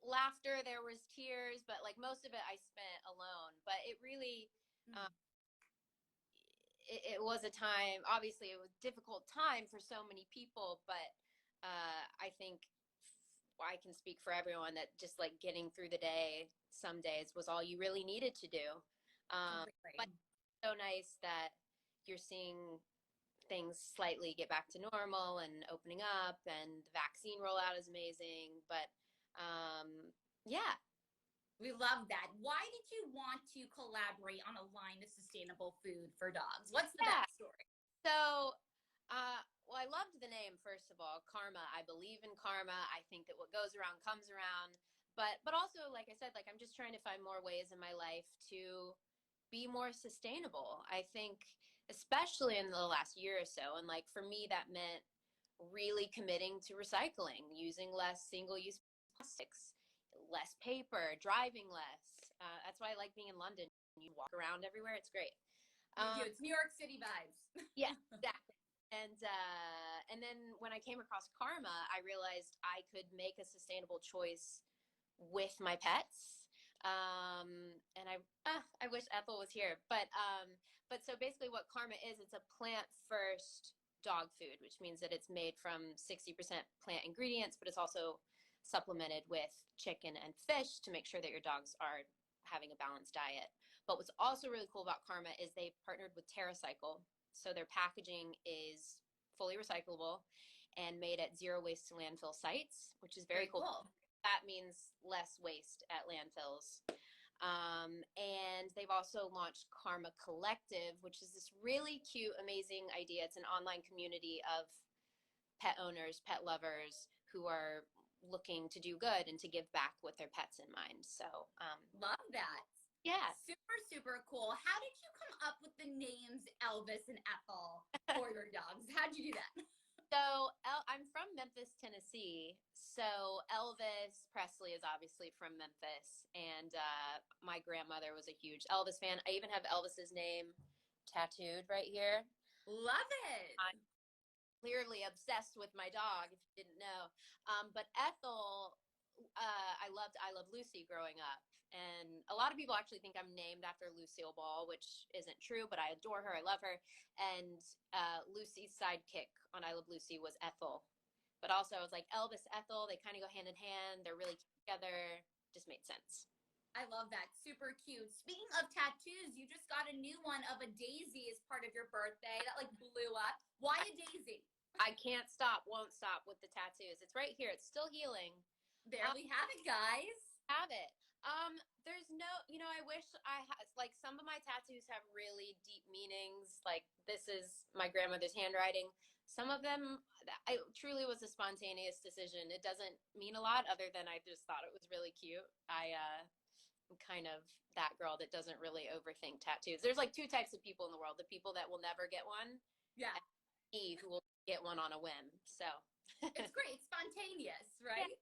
laughter, there was tears, but like most of it I spent alone. But it really, um, it was a time, obviously it was a difficult time for so many people, but I think I can speak for everyone that just like getting through the day some days was all you really needed to do. But Completely. it's so nice that you're seeing things slightly get back to normal and opening up, and the vaccine rollout is amazing. But um, yeah, We love that. Why did you want to collaborate on a line of sustainable food for dogs? What's the yeah. backstory? So, well, I loved the name, first of all, karma. I believe in karma. I think that what goes around comes around. But also, like I said, like I'm just trying to find more ways in my life to be more sustainable. I think, especially in the last year or so, and like for me, that meant really committing to recycling, using less single-use plastics, less paper, driving less. That's why I like being in London. You walk around everywhere; it's great. We do. Um, It's New York City vibes. yeah, exactly. And then when I came across karma, I realized I could make a sustainable choice with my pets. And I wish Ethel was here, but so basically, what karma is, it's a plant first dog food, which means that it's made from 60% plant ingredients, but it's also supplemented with chicken and fish to make sure that your dogs are having a balanced diet. But what's also really cool about karma is they partnered with TerraCycle, so their packaging is fully recyclable and made at zero waste to landfill sites, which is very Very cool. cool. That means less waste at landfills. And they've also launched Karma Collective, which is this really cute, amazing idea. It's an online community of pet owners, pet lovers who are looking to do good and to give back with their pets in mind. So, Love that. yeah. Super, super cool. How did you come up with the names Elvis and Ethel for your dogs? How'd you do that? So I'm from Memphis, Tennessee. So Elvis Presley is obviously from Memphis, and my grandmother was a huge Elvis fan. I even have Elvis's name tattooed right here. Love it. I'm clearly obsessed with my dog, if you didn't know. But Ethel, I love Lucy growing up, and a lot of people actually think I'm named after Lucille Ball, which isn't true. But I adore her. I love her. And Lucy's sidekick on I Love Lucy was Ethel. But also, I was like Elvis, Ethel. They kind of go hand in hand. They're really cute together. Just made sense. I love that. Super cute. Speaking of tattoos, you just got a new one of a daisy as part of your birthday. That like blew up. Why a daisy? I can't stop, won't stop with the tattoos. It's right here. It's still healing. There we have it, guys. Have it. There's no, I wish I had, like, some of my tattoos have really deep meanings. Like, this is my grandmother's handwriting. Some of them, I truly was a spontaneous decision. It doesn't mean a lot other than I just thought it was really cute. I'm kind of that girl that doesn't really overthink tattoos. There's like two types of people in the world: the people that will never get one, Yeah. and me who will get one on a whim. So, It's great. It's spontaneous, yeah, right?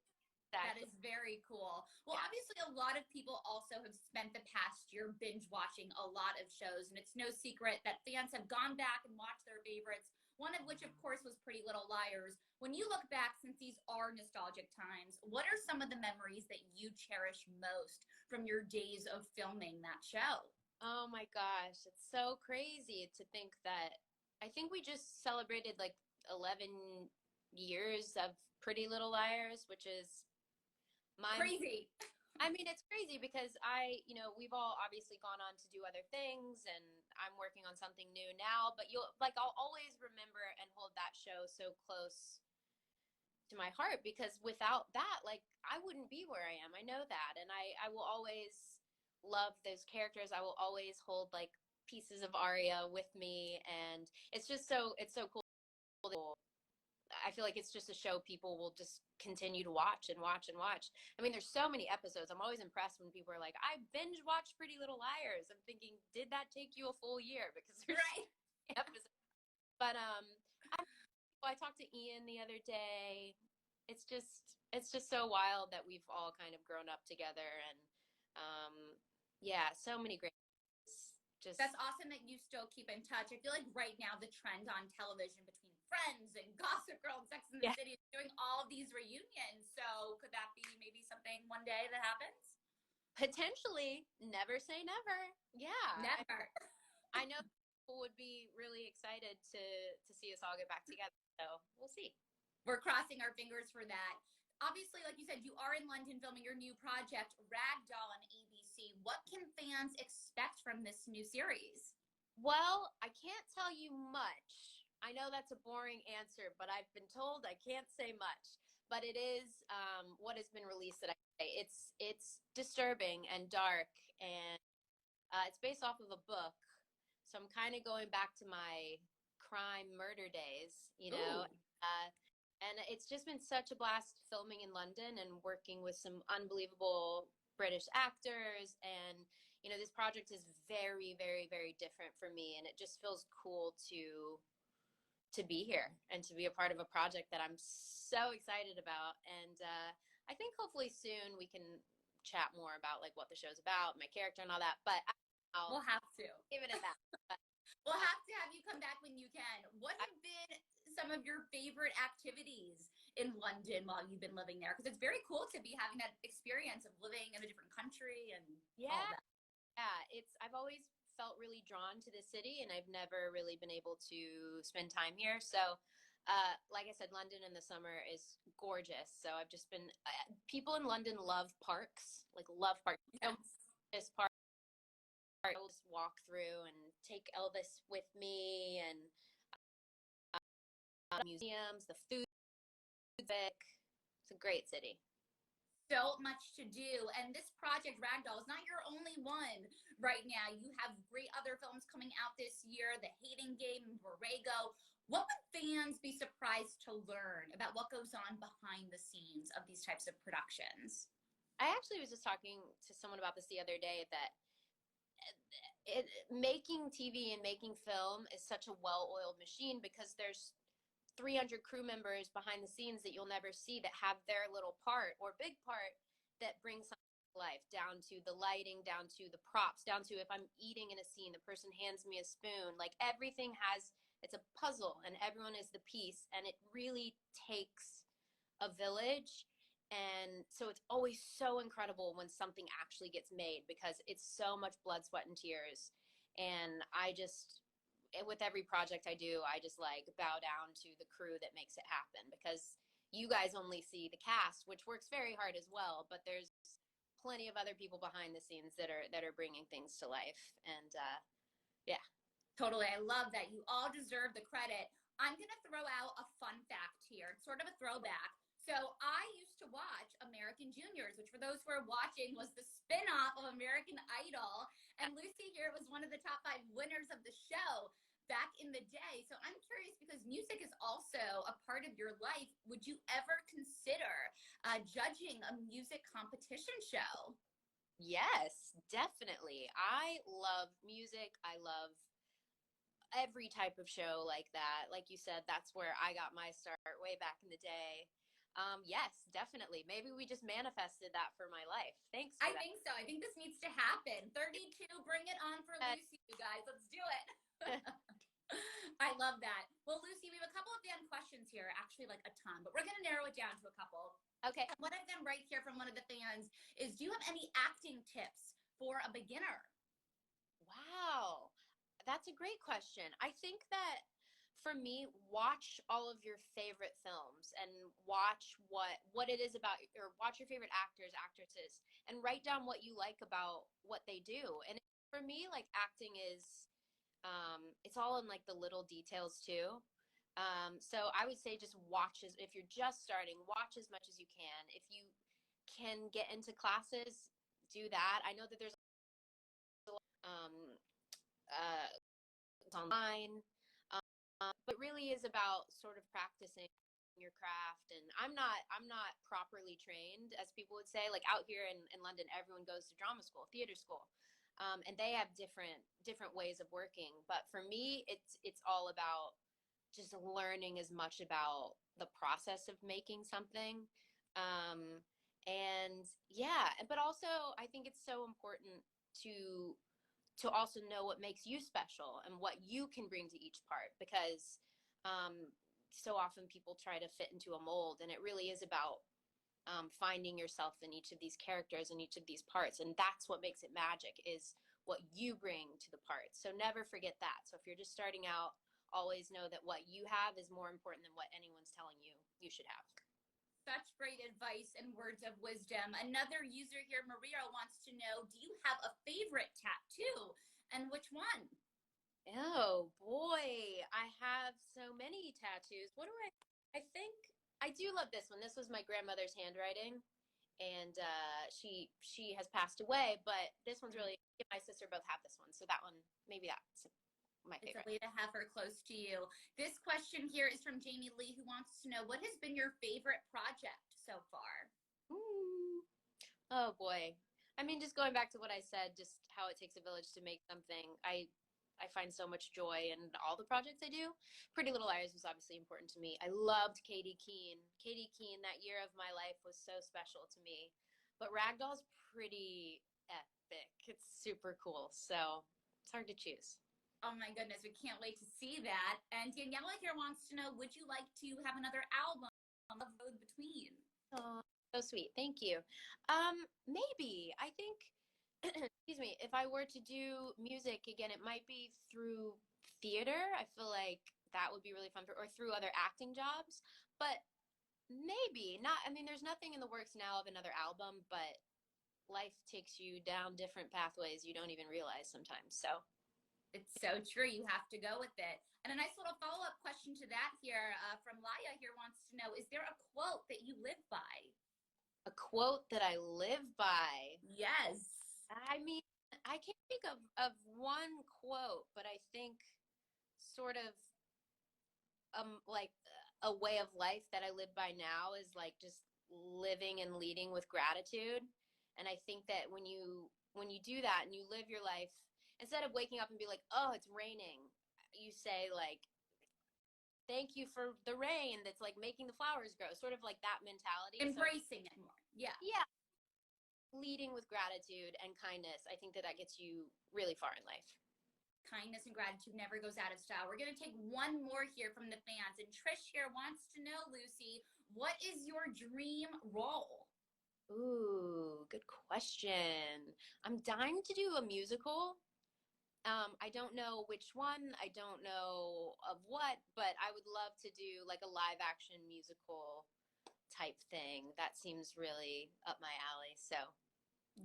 That exactly. is very cool. Well, Yeah. obviously, a lot of people also have spent the past year binge watching a lot of shows, and it's no secret that fans have gone back and watched their favorites, one of which, of course, was Pretty Little Liars. When you look back, since these are nostalgic times, what are some of the memories that you cherish most from your days of filming that show? Oh my gosh, it's so crazy to think that I think we just celebrated like 11 years of Pretty Little Liars, which is mind. Crazy. I mean, it's crazy because we've all obviously gone on to do other things, and I'm working on something new now, but I'll always remember and hold that show so close to my heart, because without that, like, I wouldn't be where I am. I know that. And I will always love those characters. I will always hold like pieces of Aria with me. And it's so cool. I feel like it's just a show people will just continue to watch and watch and watch. I mean, there's so many episodes. I'm always impressed when people are like, I binge watched Pretty Little Liars. I'm thinking, did that take you a full year? Because there's Right. so many episodes. But I talked to Ian the other day. It's just so wild that we've all kind of grown up together, and um yeah, so many great just That's awesome that you still keep in touch. I feel like right now the trend on television between Friends and Gossip Girl and Sex and the yeah. City is doing all of these reunions. So could that be maybe something one day that happens? Potentially, never say never. Yeah. Never. I know people would be really excited to see us all get back together. So we'll see. We're crossing our fingers for that. Obviously, like you said, you are in London filming your new project, Ragdoll on ABC. What can fans expect from this new series? Well, I can't tell you much. I know that's a boring answer, but I've been told I can't say much. But it is what has been released that I say. It's disturbing and dark, and it's based off of a book. So I'm kind of going back to my crime murder days, you know. And it's just been such a blast filming in London and working with some unbelievable British actors. And, you know, this project is very, very, very different for me. And it just feels cool to be here and to be a part of a project that I'm so excited about. And I think hopefully soon we can chat more about like what the show's about, my character and all that. But we'll have to give it at that. But, we'll have to have you come back when you can. What have been some of your favorite activities in London while you've been living there? Because it's very cool to be having that experience of living in a different country and all that. Yeah, I've always felt really drawn to this city, and I've never really been able to spend time here. So, like I said, London in the summer is gorgeous. So I've just been. People in London love parks, like love parks. Yes. This park, I'll just walk through and take Elvis with me, and museums, the food. It's a great city. So much to do. And this project, Ragdoll, is not your only one right now. You have great other films coming out this year, The Hating Game and Borrego. What would fans be surprised to learn about what goes on behind the scenes of these types of productions? I actually was just talking to someone about this the other day, that making TV and making film is such a well-oiled machine, because there's 300 crew members behind the scenes that you'll never see that have their little part or big part that brings something to life, down to the lighting, down to the props, down to if I'm eating in a scene, the person hands me a spoon. Like everything it's a puzzle, and everyone is the piece, and it really takes a village. And so it's always so incredible when something actually gets made, because it's so much blood, sweat, and tears. And with every project I do, I just like bow down to the crew that makes it happen, because you guys only see the cast, which works very hard as well, but there's plenty of other people behind the scenes that are bringing things to life. And yeah. Totally. I love that. You all deserve the credit. I'm going to throw out a fun fact here. It's sort of a throwback. So I used to watch American Juniors, which for those who are watching was the spinoff of American Idol. And Lucy here was one of the top 5 winners of the show back in the day. So I'm curious, because music is also a part of your life. Would you ever consider judging a music competition show? Yes, definitely. I love music. I love every type of show like that. Like you said, that's where I got my start way back in the day. Yes, definitely. Maybe we just manifested that for my life. Thanks. I think so. I think this needs to happen. 32, bring it on for Lucy, you guys. Let's do it. I love that. Well, Lucy, we have a couple of fan questions here, actually like a ton, but we're going to narrow it down to a couple. Okay. And one of them right here from one of the fans is, do you have any acting tips for a beginner? Wow. That's a great question. I think that for me, watch all of your favorite films and watch what it is about, or watch your favorite actors, actresses, and write down what you like about what they do. And for me, like, acting is it's all in like the little details too. So I would say just if you're just starting, watch as much as you can. If you can get into classes, do that. I know that there's it's online, but it really is about sort of practicing your craft. And I'm not properly trained, as people would say. Like out here in London, everyone goes to drama school, theater school, and they have different ways of working. But for me, it's all about just learning as much about the process of making something. And yeah, but also I think it's so important to also know what makes you special and what you can bring to each part, because so often people try to fit into a mold, and it really is about finding yourself in each of these characters and each of these parts. And that's what makes it magic, is what you bring to the parts. So never forget that. So if you're just starting out, always know that what you have is more important than what anyone's telling you you should have. Such great advice and words of wisdom. Another user here, Maria, wants to know, do you have a favorite tattoo and which one? Oh boy, I have so many tattoos. What do I think I do love this one. This was my grandmother's handwriting, and she has passed away, but this one's really, my sister both have this one. So that one, maybe that's my It's a favorite. way to have her close to you. This question here is from Jamie Lee, who wants to know, what has been your favorite project so far? Ooh. Oh boy. I mean, just going back to what I said, just how it takes a village to make something. I find so much joy in all the projects I do. Pretty Little Liars was obviously important to me. I loved Katie Keene. Katie Keene, that year of my life was so special to me. But Ragdoll's pretty epic. It's super cool. So it's hard to choose. Oh my goodness, we can't wait to see that. And Daniela here wants to know, would you like to have another album of Road Between? Oh, so sweet. Thank you. Maybe. I think, excuse me, if I were to do music again, it might be through theater. I feel like that would be really fun or through other acting jobs. But maybe not. I mean, there's nothing in the works now of another album, but life takes you down different pathways you don't even realize sometimes. So, It's so true. You have to go with it. And a nice little follow up question to that here from Laya here wants to know, is there a quote that you live by? a quote that I live by. Yes. I mean, I can't think of one quote, but I think sort of like a way of life that I live by now is like just living and leading with gratitude. And I think that when you do that and you live your life, instead of waking up and be like, oh, it's raining, you say like, thank you for the rain that's like making the flowers grow, sort of like that mentality. Embracing it more. Yeah. Yeah, leading with gratitude and kindness, I think that that gets you really far in life. Kindness and gratitude never goes out of style. We're going to take one more here from the fans. And Trish here wants to know, Lucy, what is your dream role? Ooh, good question. I'm dying to do a musical. I don't know which one, I don't know of what, but I would love to do like a live action musical type thing. That seems really up my alley. So,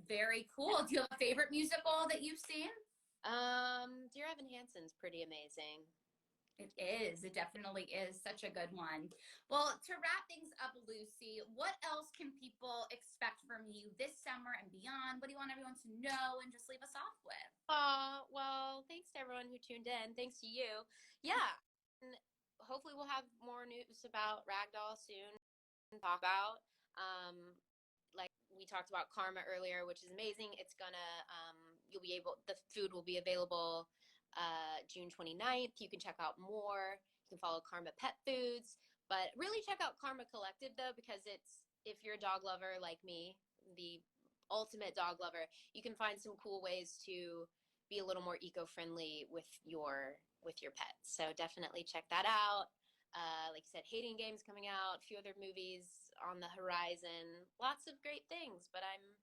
Very cool. Do you have a favorite musical that you've seen? Dear Evan Hansen's pretty amazing. It is. It definitely is such a good one. Well, to wrap things up, Lucy, what else can people expect from you this summer and beyond? What do you want everyone to know and just leave us off with? Well, thanks to everyone who tuned in. Thanks to you. Yeah. And hopefully we'll have more news about Ragdoll soon to talk about. Like we talked about Karma earlier, which is amazing. It's gonna the food will be available June 29th. You can check out more. You can follow Karma Pet Foods, but really check out Karma Collective though, because if you're a dog lover like me, the ultimate dog lover, you can find some cool ways to be a little more eco-friendly with your pets. So definitely check that out. Like you said, Hating Game's coming out, a few other movies on the horizon, lots of great things, but